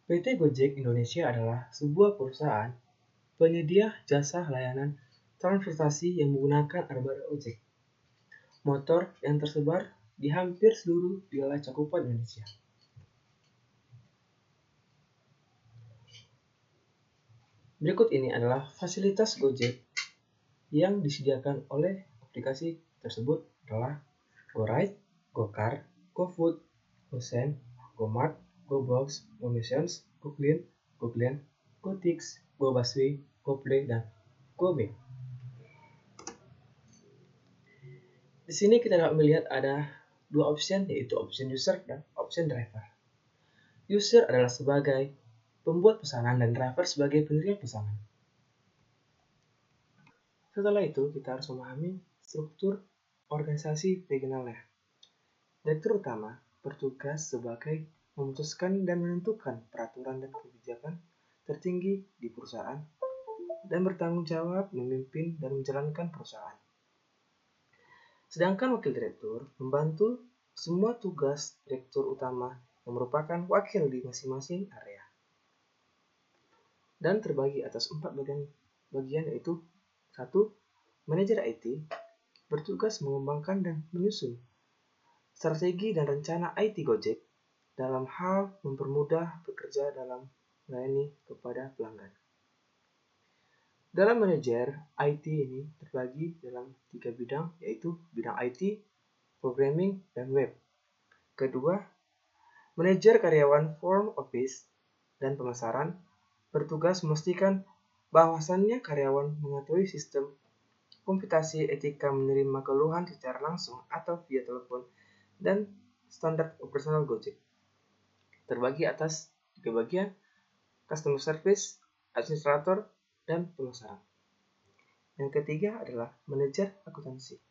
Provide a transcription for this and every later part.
PT Gojek Indonesia adalah sebuah perusahaan penyedia jasa layanan transportasi yang menggunakan armada ojek motor yang tersebar di hampir seluruh wilayah cakupan Indonesia. Berikut ini adalah fasilitas Gojek yang disediakan oleh aplikasi tersebut adalah GoRide, GoCar, GoFood, GoSend, GoMart, GoBox, GoMissions, GoClean, GoClean, GoTix, GoBusway, GoPlay, dan GoMe. Di sini kita dapat melihat ada dua option, yaitu option user dan option driver. User adalah sebagai pembuat pesanan dan driver sebagai penerima pesanan. Setelah itu, kita harus memahami struktur organisasi regionalnya. Direktur utama bertugas sebagai memutuskan dan menentukan peraturan dan kebijakan tertinggi di perusahaan dan bertanggung jawab memimpin dan menjalankan perusahaan. Sedangkan wakil direktur membantu semua tugas direktur utama yang merupakan wakil di masing-masing area. Dan terbagi atas 4 bagian yaitu 1. Manajer IT bertugas mengembangkan dan menyusun strategi dan rencana IT Gojek dalam hal mempermudah bekerja dalam melayani kepada pelanggan. Dalam manajer IT ini terbagi dalam 3 bidang, yaitu bidang IT, programming, dan web. Kedua, manajer karyawan front office dan pemasaran bertugas memastikan bahwasannya karyawan mengetahui sistem komputasi etika menerima keluhan secara langsung atau via telepon dan standar operasional Gojek. Terbagi atas 3 bagian, customer service, administrator, dan pemasaran. Yang ketiga adalah manajer akuntansi.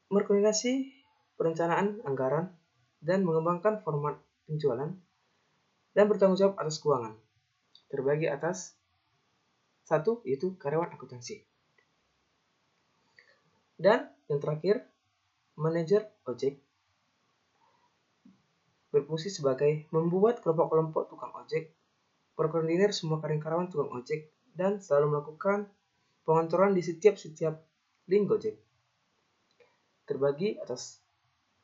Berkoordinasi perencanaan anggaran dan mengembangkan format penjualan dan bertanggung jawab atas keuangan. Terbagi atas 1, yaitu karyawan akuntansi. Dan yang terakhir, manajer ojek berfungsi sebagai membuat kelompok-kelompok tukang ojek, berkoordinir semua karyawan tukang ojek, dan selalu melakukan pengontrolan di setiap link Gojek. Terbagi atas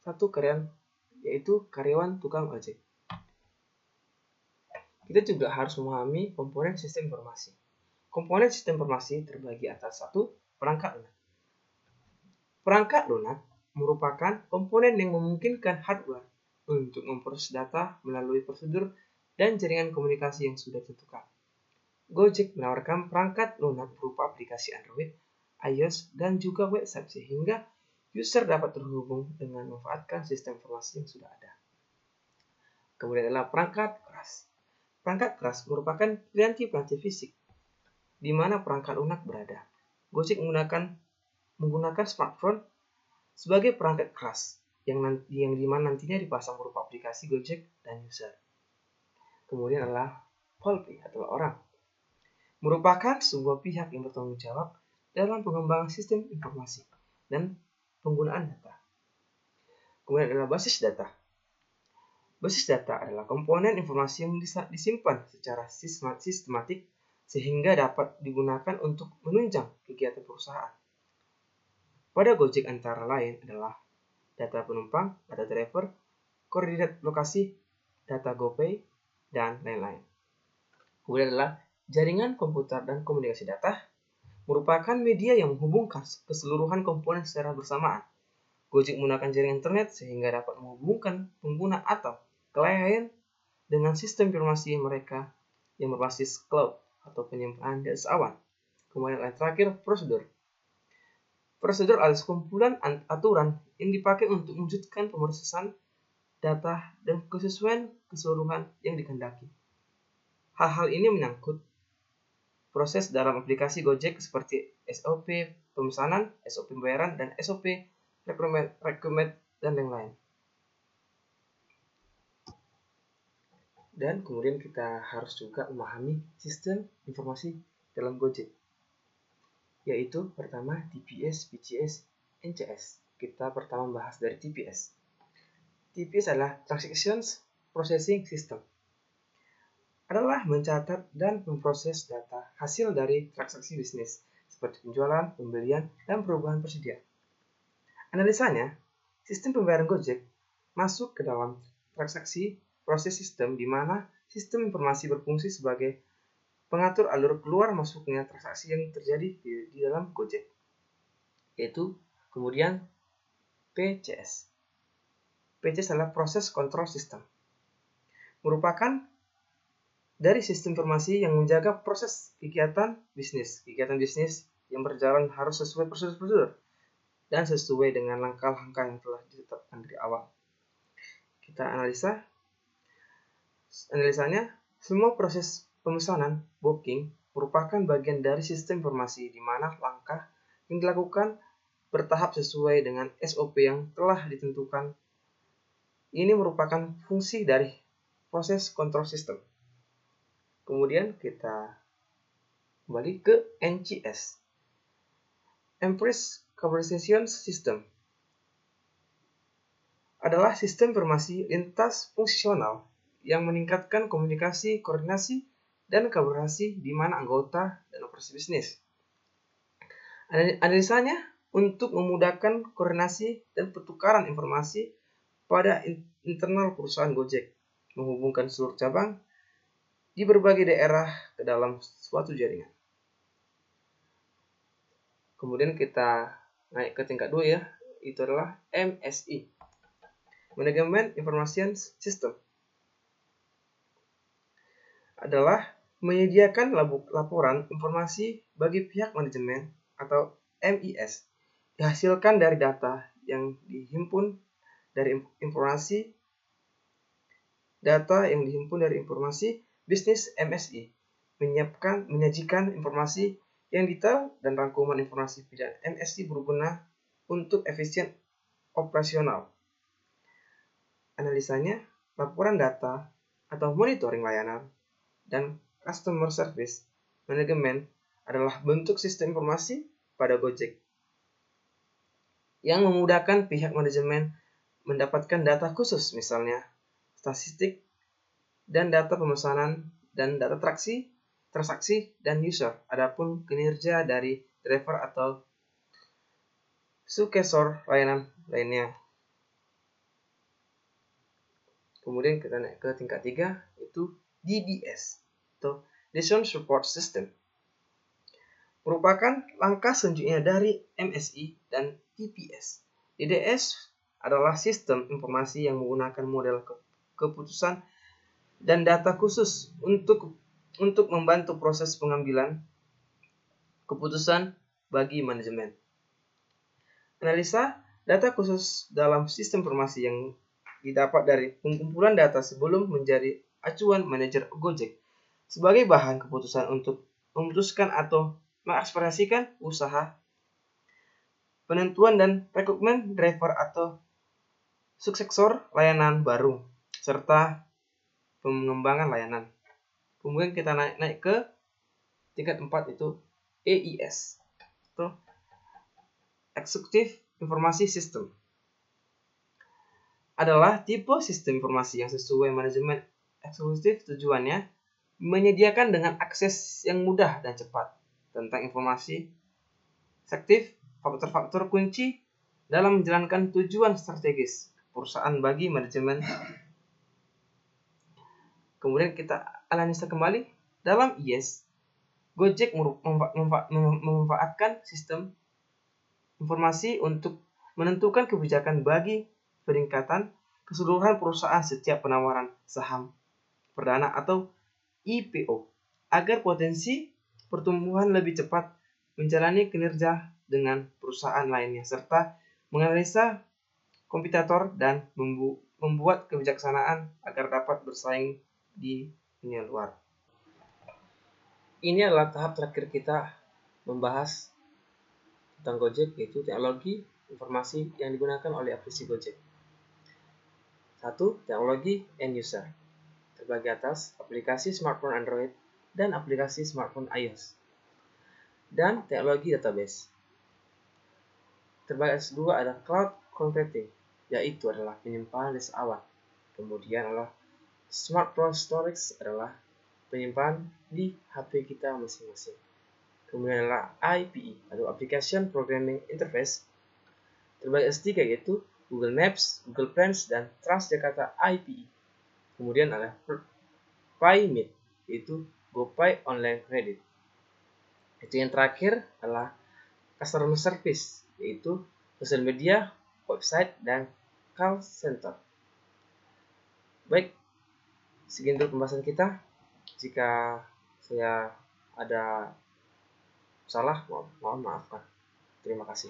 1 karyawan, yaitu karyawan tukang ojek. Kita juga harus memahami komponen sistem informasi. Komponen sistem informasi terbagi atas 1. Perangkat lunak. Perangkat lunak merupakan komponen yang memungkinkan hardware untuk memproses data melalui prosedur dan jaringan komunikasi yang sudah ditentukan. Gojek menawarkan perangkat lunak berupa aplikasi Android, iOS, dan juga website sehingga user dapat terhubung dengan memanfaatkan sistem informasi yang sudah ada. Kemudian adalah perangkat keras. Perangkat keras merupakan piranti fisik di mana perangkat lunak berada. Gojek menggunakan smartphone sebagai perangkat keras yang dimana nantinya dipasang berupa aplikasi Gojek dan user. Kemudian adalah Polpi atau orang. Merupakan sebuah pihak yang bertanggung jawab dalam pengembangan sistem informasi dan penggunaan data. Kemudian adalah basis data. Basis data adalah komponen informasi yang disimpan secara sistematik sehingga dapat digunakan untuk menunjang kegiatan perusahaan. Pada Gojek antara lain adalah data penumpang, data driver, koordinat lokasi, data GoPay, dan lain-lain. Kemudian adalah jaringan komputer dan komunikasi data, merupakan media yang menghubungkan keseluruhan komponen secara bersamaan. Gojek menggunakan jaringan internet sehingga dapat menghubungkan pengguna atau klien dengan sistem informasi mereka yang berbasis cloud atau penyimpanan di atas awan. Kemudian yang terakhir, prosedur. Prosedur adalah sekumpulan aturan yang dipakai untuk mewujudkan pemrosesan data dan kesesuaian keseluruhan yang dikehendaki. Hal-hal ini menyangkut proses dalam aplikasi Gojek seperti SOP pemesanan, SOP pembayaran, dan SOP requirement dan lain-lain. Dan kemudian kita harus juga memahami sistem informasi dalam Gojek, yaitu pertama TPS, PCS, NCS. Kita pertama bahas dari TPS. TPS adalah Transactions Processing System. adalah mencatat dan memproses data hasil dari transaksi bisnis, seperti penjualan, pembelian, dan perubahan persediaan. Analisanya, sistem pembayaran Gojek masuk ke dalam transaksi proses sistem di mana sistem informasi berfungsi sebagai pengatur alur keluar masuknya transaksi yang terjadi di dalam Gojek, yaitu kemudian PCS. PCS adalah proses kontrol sistem, merupakan dari sistem informasi yang menjaga proses kegiatan bisnis. Kegiatan bisnis yang berjalan harus sesuai prosedur dan sesuai dengan langkah-langkah yang telah ditetapkan dari awal. Kita analisanya, semua proses pemesanan, booking, merupakan bagian dari sistem informasi di mana langkah yang dilakukan bertahap sesuai dengan SOP yang telah ditentukan. Ini merupakan fungsi dari proses kontrol sistem. Kemudian kita kembali ke NCS, Enterprise Conversation System, adalah sistem informasi lintas fungsional yang meningkatkan komunikasi, koordinasi, dan kolaborasi di mana anggota dan operasi bisnis. Analisanya untuk memudahkan koordinasi dan pertukaran informasi pada internal perusahaan Gojek, menghubungkan seluruh cabang di berbagai daerah ke dalam suatu jaringan. Kemudian kita naik ke tingkat 2 ya, itu adalah MSI, Management Information System. Adalah menyediakan laporan informasi bagi pihak manajemen atau MIS dihasilkan dari data yang dihimpun dari informasi bisnis. MSI menyajikan informasi yang detail dan rangkuman informasi pilihan MSI berguna untuk efisien operasional. Analisanya, laporan data atau monitoring layanan dan customer service management adalah bentuk sistem informasi pada Gojek yang memudahkan pihak manajemen mendapatkan data khusus, misalnya statistik dan data pemesanan dan data transaksi dan user. Adapun kinerja dari driver atau sukesor layanan lainnya. Kemudian kita naik ke tingkat 3, yaitu DDS atau Decision Support System. Merupakan langkah selanjutnya dari MSI dan TPS. DDS adalah sistem informasi yang menggunakan model keputusan dan data khusus untuk membantu proses pengambilan keputusan bagi manajemen. Analisa data khusus dalam sistem informasi yang didapat dari pengumpulan data sebelum menjadi acuan manajer Gojek sebagai bahan keputusan untuk memutuskan atau mengeksplorasikan usaha, penentuan dan rekrutmen driver atau suksesor layanan baru, serta pengembangan layanan. Kemudian kita naik ke tingkat 4, itu EIS atau Executive Informasi System. Adalah tipe sistem informasi yang sesuai manajemen eksekutif, tujuannya menyediakan dengan akses yang mudah dan cepat tentang informasi efektif, faktor-faktor kunci dalam menjalankan tujuan strategis perusahaan bagi manajemen. Kemudian kita analisa kembali dalam IS. Gojek memanfaatkan sistem informasi untuk menentukan kebijakan bagi peningkatan keseluruhan perusahaan setiap penawaran saham perdana atau IPO agar potensi pertumbuhan lebih cepat menjalani kinerja dengan perusahaan lainnya, serta menganalisa kompetitor dan membuat kebijaksanaan agar dapat bersaing di dunia luar. Ini adalah tahap terakhir kita membahas tentang Gojek, yaitu teknologi informasi yang digunakan oleh aplikasi Gojek. 1. Teknologi end user. Terbagi atas aplikasi smartphone Android dan aplikasi smartphone iOS. Dan teknologi database. Terbagi atas 2 ada cloud computing, yaitu adalah penyimpanan di awan. Kemudian adalah smart storage adalah penyimpan di HP kita masing-masing. Kemudian adalah IPE atau Application Programming Interface. Terbaik S3 yaitu Google Maps, Google Plans, dan Transjakarta IPE. Kemudian ada PayMeet yaitu GoPay Online Credit. Itu yang terakhir adalah Customer Service yaitu sosial media, website, dan call center. Baik, sekian dulu pembahasan kita. Jika saya ada salah, mohon maafkan. Terima kasih.